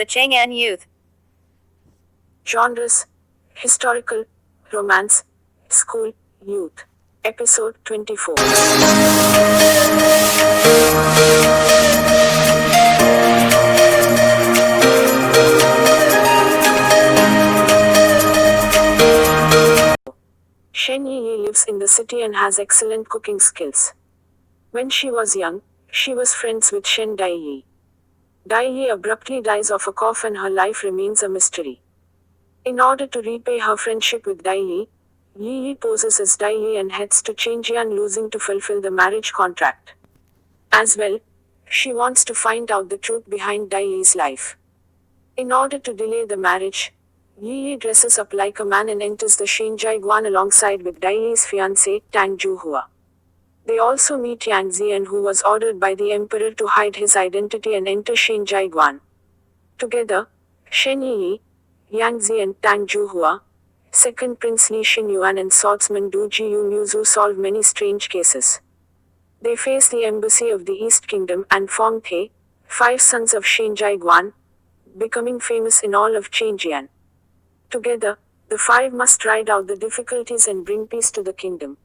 The Chang'an Youth. Genres: Historical, Romance, School, Youth. Episode 24. Shen Yi lives in the city and has excellent cooking skills. When she was young, she was friends with Shen Dai. Dai abruptly dies of a cough and her life remains a mystery. In order to repay her friendship with Dai, Yi poses as Dai and heads to Chang'an losing to fulfill the marriage contract. As well, she wants to find out the truth behind Dai's life. In order to delay the marriage, Yi dresses up like a man and enters the Chang'an alongside with Dai's fiancé, Tang Juhua. They also meet Yang Zian, who was ordered by the emperor to hide his identity and enter Chang'an. Together, Shen Yi, Yang Zian, Tang Juhua, Second Prince Li Xinyuan and swordsman Du Jiyu Muzu solve many strange cases. They face the embassy of the East Kingdom and form the 5 sons of Chang'an, becoming famous in all of Chang'an. Together, the 5 must ride out the difficulties and bring peace to the kingdom.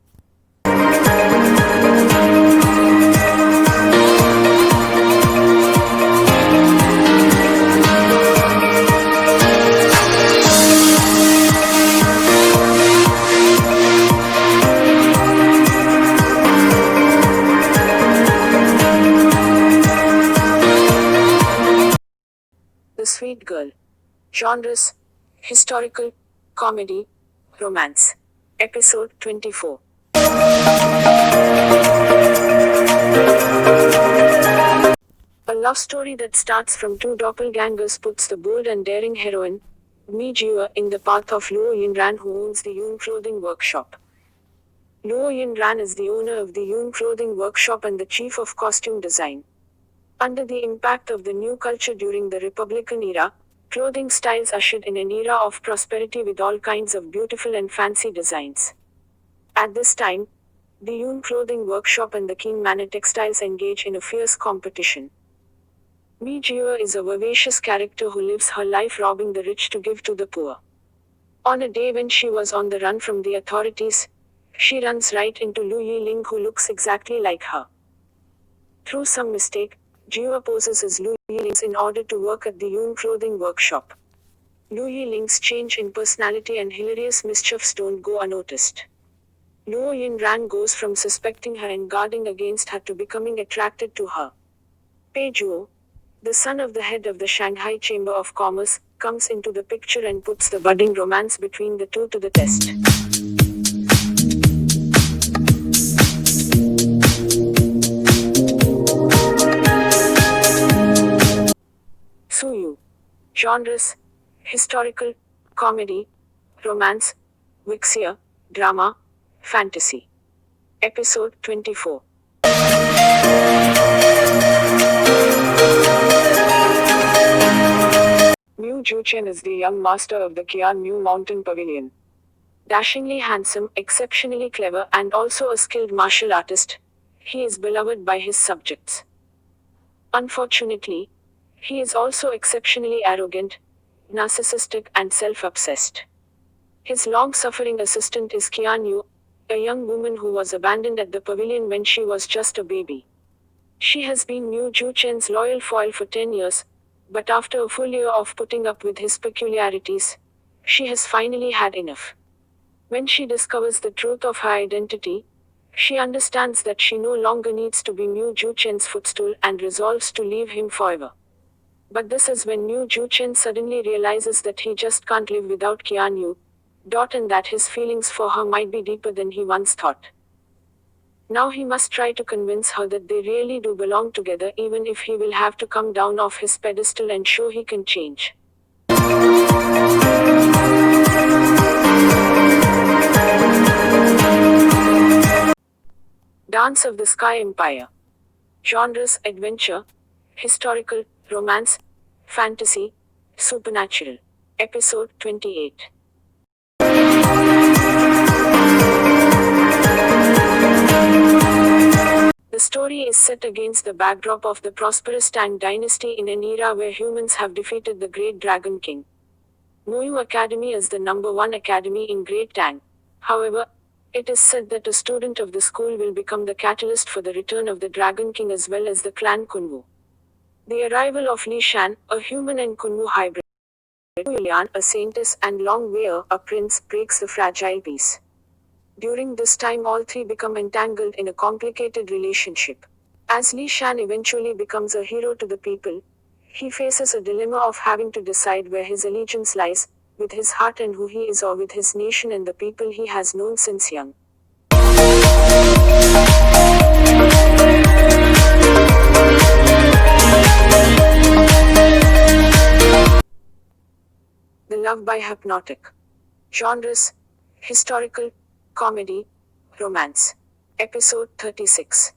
The Sweet Girl. Genres: Historical, Comedy, Romance. Episode 24. A love story that starts from 2 doppelgangers puts the bold and daring heroine, Mooyou, in the path of Luo Yinran, who owns the Yun clothing workshop. Luo Yinran is the owner of the Yun clothing workshop and the chief of costume design. Under the impact of the new culture during the Republican era, clothing styles ushered in an era of prosperity with all kinds of beautiful and fancy designs. At this time, the Yun clothing workshop and the King Manor textiles engage in a fierce competition. Mooyou is a vivacious character who lives her life robbing the rich to give to the poor. On a day when she was on the run from the authorities, she runs right into Lu Yiling, who looks exactly like her. Through some mistake, Jiu poses as Lu Yiling's in order to work at the Yun clothing workshop. Lu Yiling's change in personality and hilarious mischiefs don't go unnoticed. Luo Yinran goes from suspecting her and guarding against her to becoming attracted to her. Pei Zhuo, the son of the head of the Shanghai Chamber of Commerce, comes into the picture and puts the budding romance between the two to the test. Suyu. Genres: Historical, Comedy, Romance, Wuxia, Drama, Fantasy. Episode 24. Mooyou Chen is the young master of the Kian New Mountain Pavilion. Dashingly handsome, exceptionally clever, and also a skilled martial artist, he is beloved by his subjects. Unfortunately, he is also exceptionally arrogant, narcissistic, and self-obsessed. His long-suffering assistant is Kian Youth, a young woman who was abandoned at the pavilion when she was just a baby. She has been Mooyou Chen's loyal foil for 10 years, but after a full year of putting up with his peculiarities, she has finally had enough. When she discovers the truth of her identity, she understands that she no longer needs to be Mooyou Chen's footstool and resolves to leave him forever. But this is when Mooyou Chen suddenly realizes that he just can't live without Kian Youth, and that his feelings for her might be deeper than he once thought. Now he must try to convince her that they really do belong together, even if he will have to come down off his pedestal and show he can change. Dance of the Sky Empire. Genres: Adventure, Historical, Romance, Fantasy, Supernatural. Episode 28. The story is set against the backdrop of the prosperous Tang dynasty in an era where humans have defeated the Great Dragon King. Mooyou Academy is the #1 academy in Great Tang. However, it is said that a student of the school will become the catalyst for the return of the Dragon King as well as the clan Kunwu. The arrival of Li Shan, a human and Kunwu hybrid, Lian, a saintess, and Long Wei, a prince, breaks the fragile peace. During this time all three become entangled in a complicated relationship. As Li Shan eventually becomes a hero to the people, he faces a dilemma of having to decide where his allegiance lies, with his heart and who he is, or with his nation and the people he has known since young. The Love by Hypnotic. Genres: historical, comedy, romance. Episode 36.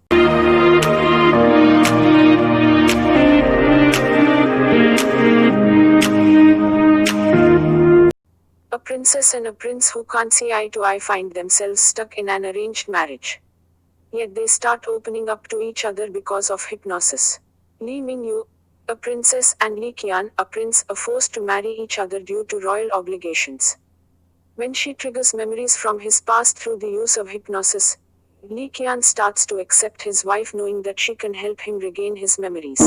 A princess and a prince who can't see eye to eye find themselves stuck in an arranged marriage. Yet they start opening up to each other because of hypnosis. Li Mingyu, a princess, and Li Kian, a prince, are forced to marry each other due to royal obligations. When she triggers memories from his past through the use of hypnosis, Li Kian starts to accept his wife knowing that she can help him regain his memories.